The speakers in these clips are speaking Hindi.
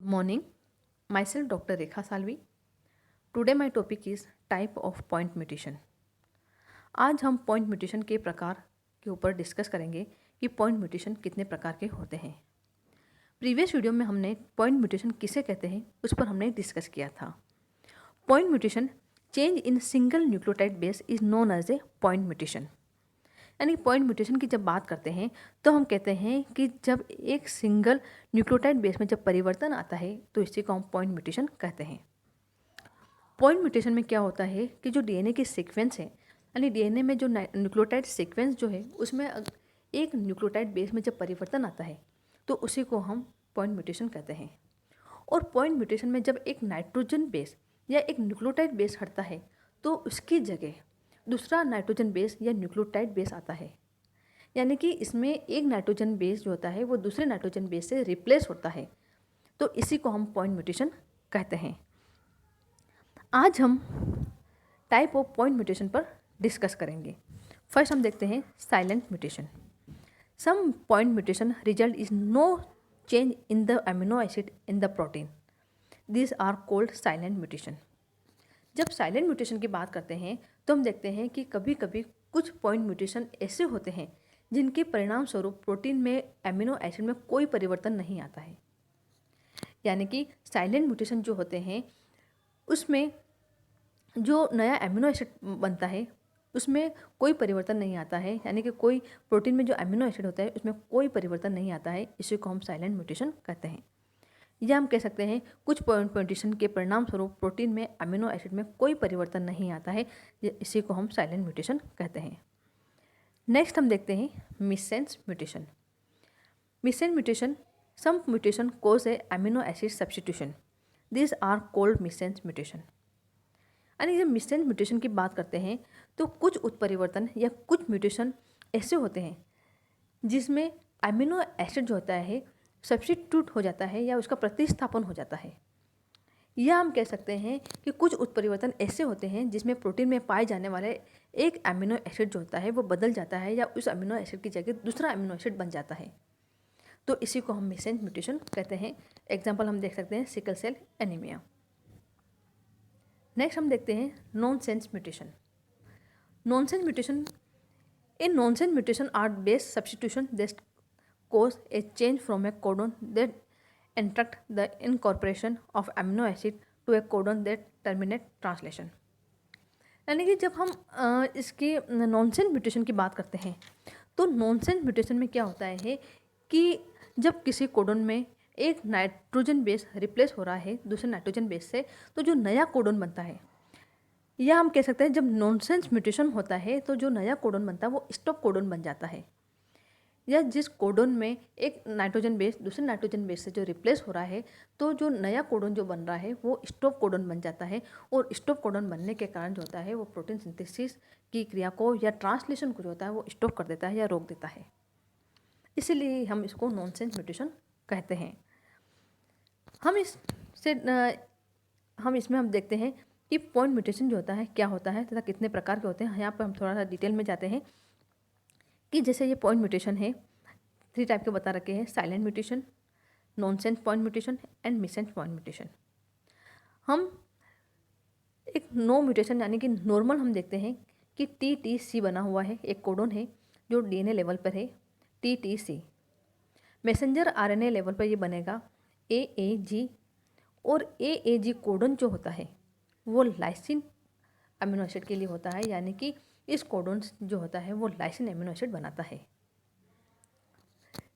Morning, myself Dr. Rekha Salvi. Today my topic is type of point mutation. आज हम पॉइंट म्यूटेशन के प्रकार के ऊपर डिस्कस करेंगे कि पॉइंट म्यूटेशन कितने प्रकार के होते हैं। प्रीवियस वीडियो में हमने पॉइंट म्यूटेशन किसे कहते हैं उस पर हमने डिस्कस किया था। Point mutation change in single nucleotide base is known as a point mutation. यानी पॉइंट म्यूटेशन की जब बात करते हैं तो हम कहते हैं कि जब एक सिंगल न्यूक्लियोटाइड बेस में जब परिवर्तन आता है तो इसी को हम पॉइंट म्यूटेशन कहते हैं। पॉइंट म्यूटेशन में क्या होता है कि जो डीएनए की सीक्वेंस है, यानी डीएनए में जो न्यूक्लियोटाइड सीक्वेंस जो है उसमें एक न्यूक्लियोटाइड बेस में जब परिवर्तन आता है तो उसी को हम पॉइंट म्यूटेशन कहते हैं। और पॉइंट म्यूटेशन में जब एक नाइट्रोजन बेस या एक न्यूक्लियोटाइड बेस हटता है तो उसकी जगह दूसरा नाइट्रोजन बेस या न्यूक्लियोटाइड बेस आता है। यानी कि इसमें एक नाइट्रोजन बेस जो होता है वो दूसरे नाइट्रोजन बेस से रिप्लेस होता है, तो इसी को हम पॉइंट म्यूटेशन कहते हैं। आज हम टाइप ऑफ पॉइंट म्यूटेशन पर डिस्कस करेंगे। फर्स्ट हम देखते हैं silent mutation. Some point mutation result is no change in the amino acid in the protein, this are called silent mutation. जब साइलेंट म्यूटेशन की बात करते हैं तो हम देखते हैं कि कभी कभी कुछ पॉइंट म्यूटेशन ऐसे होते हैं जिनके परिणाम स्वरूप प्रोटीन में एमिनो एसिड में कोई परिवर्तन नहीं आता है। यानी कि साइलेंट म्यूटेशन जो होते हैं उसमें जो नया एमिनो एसिड बनता है उसमें कोई परिवर्तन नहीं आता है, यानी कि कोई प्रोटीन में जो एमिनो एसिड होता है उसमें कोई परिवर्तन नहीं आता है, इसी को हम साइलेंट म्यूटेशन कहते हैं। या हम कह सकते हैं कुछ पॉइंट म्यूटेशन के परिणाम स्वरूप प्रोटीन में अमीनो एसिड में कोई परिवर्तन नहीं आता है, इसी को हम साइलेंट म्यूटेशन कहते हैं। नेक्स्ट हम देखते हैं missense mutation. Missense mutation some mutation cause a amino acid substitution, this are called missense mutation. यानी जब मिससेंस म्यूटेशन की बात करते हैं तो कुछ उत्परिवर्तन या कुछ म्यूटेशन ऐसे होते हैं जिसमें अमीनो एसिड जो होता है सब्स्टिट्यूट हो जाता है या उसका प्रतिस्थापन हो जाता है। या हम कह सकते हैं कि कुछ उत्परिवर्तन ऐसे होते हैं जिसमें प्रोटीन में पाए जाने वाले एक अमीनो एसिड जो होता है वो बदल जाता है या उस अमीनो एसिड की जगह दूसरा अमीनो एसिड बन जाता है, तो इसी को हम मिससेंस म्यूटेशन कहते हैं। एग्जाम्पल हम देख सकते हैं सिकल सेल एनीमिया। नेक्स्ट हम देखते हैं nonsense mutation. Nonsense mutation in nonsense mutation are base substitution that cause a change from a codon that instruct the incorporation of amino acid to a codon that terminate translation। यानी कि जब हम इसकी नॉनसेंस म्यूटेशन की बात करते हैं तो नॉनसेंस म्यूटेशन में क्या होता है कि जब किसी कोडन में एक नाइट्रोजन बेस रिप्लेस हो रहा है दूसरे नाइट्रोजन बेस से, तो जो नया कोडन बनता है, या हम कह सकते हैं जब नॉनसेंस म्यूटेशन होता है तो जो नया कोडन बनता है वो स्टॉप कोडन बन जाता है। या जिस कोडन में एक नाइट्रोजन बेस दूसरे नाइट्रोजन बेस से जो रिप्लेस हो रहा है तो जो नया कोडन जो बन रहा है वो स्टॉप कोडन बन जाता है, और स्टॉप कोडन बनने के कारण जो होता है वो प्रोटीन सिंथेसिस की क्रिया को या ट्रांसलेशन को जो होता है वो स्टॉप कर देता है या रोक देता है, इसीलिए हम इसको नॉनसेंस म्यूटेशन कहते हैं। हम इसमें हम देखते हैं कि पॉइंट म्यूटेशन जो होता है क्या होता है तथा कितने प्रकार के होते हैं। यहाँ पर हम थोड़ा सा डिटेल में जाते हैं कि जैसे ये पॉइंट म्यूटेशन है 3 टाइप के बता रखे हैं, silent mutation, nonsense point mutation and missense point mutation. हम एक नो म्यूटेशन यानी कि नॉर्मल हम देखते हैं कि TTC बना हुआ है, एक कोडन है जो DNA लेवल पर है TTC। मैसेंजर RNA लेवल पर ये बनेगा AAG, और AAG कोडन जो होता है वो लाइसिन अमीनो एसिड के लिए होता है, यानी कि इस कोडन जो होता है वो लाइसिन अमीनो एसिड बनाता है।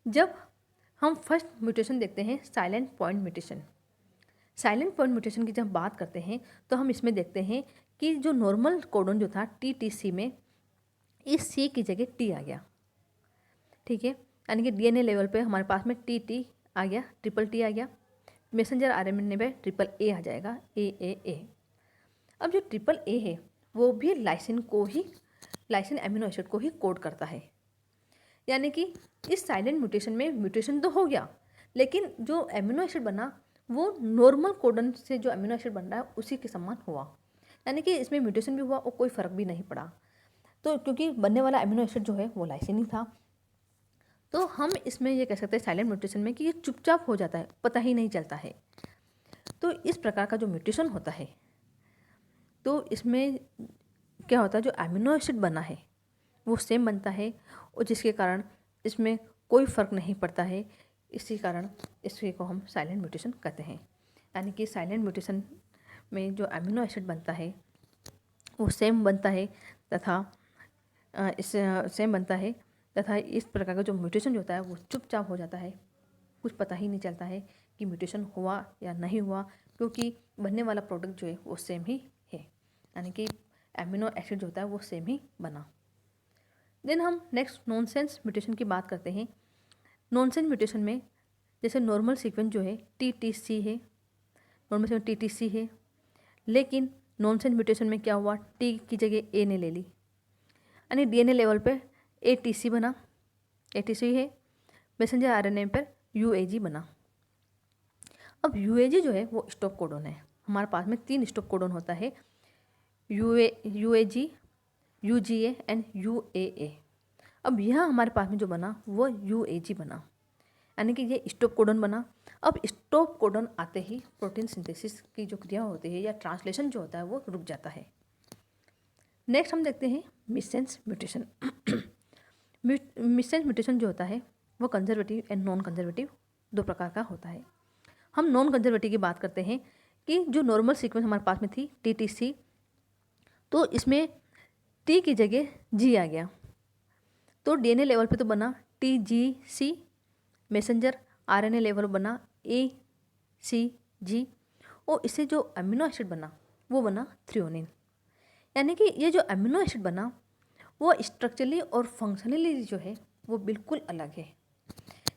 जब हम फर्स्ट म्यूटेशन देखते हैं silent point mutation. Silent point mutation की जब बात करते हैं तो हम इसमें देखते हैं कि जो नॉर्मल कोडन जो था TTC में इस C की जगह T आ गया, ठीक है, यानी कि DNA लेवल पे हमारे पास में TT आ गया, T आ गया। मैसेंजर RNA में AA आ जाएगा, AAA। अब जो AA है वो भी लाइसिन अमीनो एसिड को ही कोड करता है, यानी कि इस साइलेंट म्यूटेशन में म्यूटेशन तो हो गया लेकिन जो अमीनो एसिड बना वो नॉर्मल कोडन से जो अमीनो एसिड बन रहा है उसी के समान हुआ, यानी कि इसमें म्यूटेशन भी हुआ और कोई फ़र्क भी नहीं पड़ा, तो क्योंकि बनने वाला अमीनो एसिड जो है वो लाइसिन ही था। तो हम इसमें ये कह सकते हैं साइलेंट म्यूटेशन में कि ये चुपचाप हो जाता है, पता ही नहीं चलता है। तो इस प्रकार का जो म्यूटेशन होता है, तो इसमें क्या होता है, जो अमीनो एसिड बना है वो सेम बनता है, और जिसके कारण इसमें कोई फ़र्क नहीं पड़ता है। इसी कारण इसी को हम साइलेंट म्यूटेशन कहते हैं। यानी कि साइलेंट म्यूटेशन में जो अमीनो एसिड बनता है वो सेम बनता है, तथा सेम बनता है, तथा इस प्रकार का जो म्यूटेशन होता है वो चुपचाप हो जाता है। कुछ पता ही नहीं चलता है कि म्यूटेशन हुआ या नहीं हुआ, क्योंकि बनने वाला प्रोडक्ट जो है वो सेम ही है, यानी कि एमिनो एसिड जो होता है वो सेम ही बना। देन हम नेक्स्ट नॉनसेंस म्यूटेशन की बात करते हैं। नॉनसेंस म्यूटेशन में जैसे नॉर्मल सीक्वेंस जो है TTC है, नॉर्मल सीक्वेंस TTC है, लेकिन नॉनसेंस म्यूटेशन में क्या हुआ, T की जगह A ने ले ली, यानी DNA लेवल पे ATC बना, ATC है, मैसेंजर RNA पर UAG बना। अब UAG जो है वो स्टॉप कोडोन है। हमारे पास में 3 स्टॉप कोडोन होता है, UAG, UGA एंड UAA। अब यहाँ हमारे पास में जो बना वो UAG बना, यानी कि ये स्टॉप कोडोन बना। अब स्टॉप कोडोन आते ही प्रोटीन सिंथेसिस की जो क्रिया होती है या ट्रांसलेशन जो होता है वो रुक जाता है। नेक्स्ट हम देखते हैं मिससेंस म्यूटेशन। मिससेंस म्यूटेशन जो होता है वो कंजर्वेटिव एंड नॉन कंजर्वेटिव 2 प्रकार का होता है। हम नॉन कंजर्वेटिव की बात करते हैं कि जो नॉर्मल सीक्वेंस हमारे पास में थी TTC, तो इसमें T की जगह G आ गया, तो DNA लेवल पे तो बना TGC, मैसेंजर RNA लेवल बना ACG, और इससे जो अमीनो एसिड बना वो बना थ्रियोनिन। यानी कि ये जो अमीनो एसिड बना वो स्ट्रक्चरली और फंक्शनली जो है वो बिल्कुल अलग है।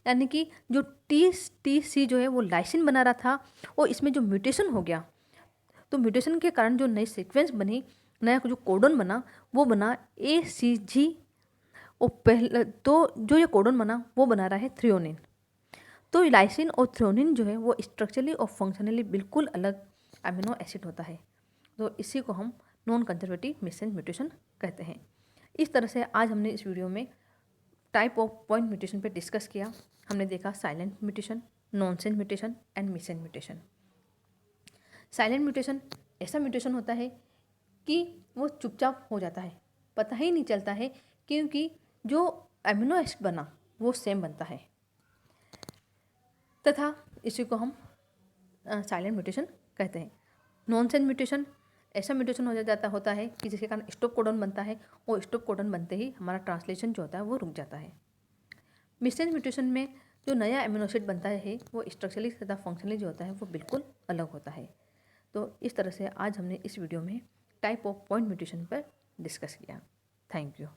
यानी कि जो TC जो है वो लाइसिन बना रहा था, और इसमें जो म्यूटेशन हो गया, तो म्यूटेशन के कारण जो नई सीक्वेंस बनी, नया जो कोडन बना वो बना ACG, और पहले तो जो ये कोडन बना वो बना रहा है थ्रियोनिन। तो लाइसिन और थ्रियोनिन जो है वो स्ट्रक्चरली और फंक्शनली बिल्कुल अलग अमीनो एसिड होता है। तो इसी को हम नॉन कंजर्वेटिव मिससेंस म्यूटेशन कहते हैं। इस तरह से आज हमने इस वीडियो में टाइप ऑफ पॉइंट म्यूटेशन पे डिस्कस किया। हमने देखा silent mutation, nonsense mutation and missense mutation. Silent mutation ऐसा म्यूटेशन होता है कि वो चुपचाप हो जाता है, पता ही नहीं चलता है, क्योंकि जो अमीनो एसिड बना वो सेम बनता है, तथा इसी को हम साइलेंट म्यूटेशन कहते हैं। नॉनसेंस म्यूटेशन ऐसा म्यूटेशन हो जाता होता है कि जिसके कारण स्टॉप कोडन बनता है, और स्टॉप कोडन बनते ही हमारा ट्रांसलेशन जो होता है वो रुक जाता है। मिससेंस म्यूटेशन में जो नया एमिनो एसिड बनता है वो स्ट्रक्चरली तथा फंक्शनली जो होता है वो बिल्कुल अलग होता है। तो इस तरह से आज हमने इस वीडियो में टाइप ऑफ पॉइंट म्यूटेशन पर डिस्कस किया। Thank you.